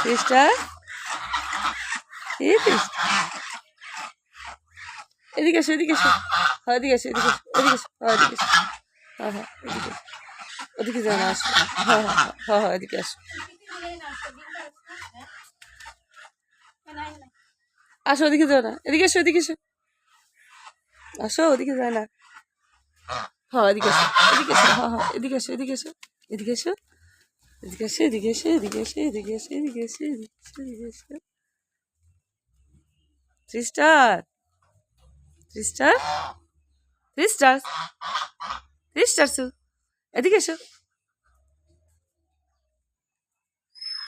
Sister এদিকে এসো এদিকে এসো, হ্যাঁ এদিকে এসো এদিকে এসো এদিকে এসো, হ্যাঁ এদিকে এসো, হ্যাঁ এদিকে ওদিকে যাও না, আসো, হ্যাঁ এদিকে আসো, আসো ওদিকে যাও না, এদিকে এসো এদিকে এসো, আসো ওদিকে যায় না, হ্যাঁ এদিকে এসো এদিকে এসো, হ্যাঁ এদিকে এসো এদিকে এসো এদিকে এসো এদিকে এসো এদিকে এসো এদিকে এসো এদিকে এসো এদিকে এসো এদিকে এসো, সিস্টার সিস্টার সিস্টার সিস্টার এদিকে এসো।